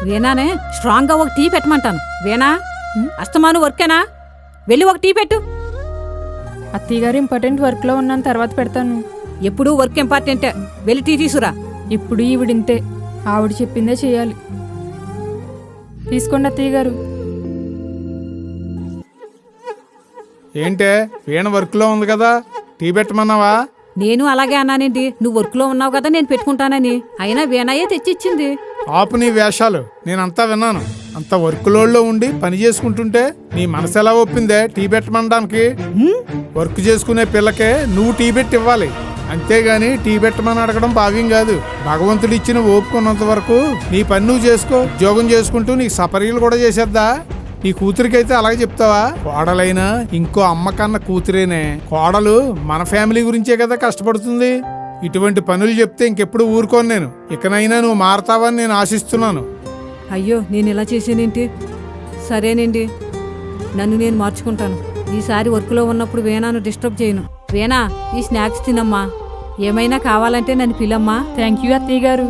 వీణానే స్ట్రాంగ్గా ఒక టీ పెట్టమంటాను. వీణా, అస్తమాను వర్కేనా? వెళ్ళి ఒక టీ పెట్టు. అత్తయ్య గారు ఇంపార్టెంట్ వర్క్లో ఉన్నాను, తర్వాత పెడతాను. ఎప్పుడూ వర్క్ ఇంపార్టెంటే. వెళ్ళి టీ తీసురా. ఇప్పుడు ఈవిడింతే, ఆవిడ చెప్పిందే చేయాలి. తీసుకోండి అత్తయ్య గారు. ఏంటే వీణ వర్క్లో ఉంది కదా, టీ పెట్టమన్నావా? నేను అలాగే అన్నానండి. నువ్వు వర్క్లో ఉన్నావు కదా, నేను పెట్టుకుంటానని. అయినా వీణాయే తెచ్చిచ్చింది. ఆపు నీ వేషాలు, నేనంతా విన్నాను. అంత వర్క్లోడ్లో ఉండి పని చేసుకుంటుంటే నీ మనసు ఎలా ఒప్పిందే టీ పెట్టమనడానికి? వర్క్ చేసుకునే పిల్లకే నువ్వు టీ పెట్టి ఇవ్వాలి, అంతేగాని టీ పెట్టమని అడగడం భావ్యం కాదు. భగవంతుడు ఇచ్చిన ఓపుకున్నంత వరకు నీ పని నువ్వు చేసుకో. ఉద్యోగం చేసుకుంటూ నీకు సపరీలు కూడా చేసేద్దా? నీ కూతురికైతే అలాగే చెప్తావా? కోడలైనా ఇంకో అమ్మ కన్న కూతురేనే. కోడలు మన ఫ్యామిలీ గురించే కదా కష్టపడుతుంది. ఇటువంటి పనులు చెప్తే ఇంకెప్పుడు ఊరుకోను నేను. ఇకనైనా నువ్వు మారతావని నేను ఆశిస్తున్నాను. అయ్యో, నేను ఇలా చేసానేంటి? సరేనండి, నన్ను నేను మార్చుకుంటాను. ఈసారి వర్క్లో ఉన్నప్పుడు వీణాను డిస్టర్బ్ చేయను. వీణా, ఈ స్నాక్స్ తినమ్మా. ఏమైనా కావాలంటే నన్ను పిలమ్మా. థ్యాంక్ యూ అత్తయ్య గారు.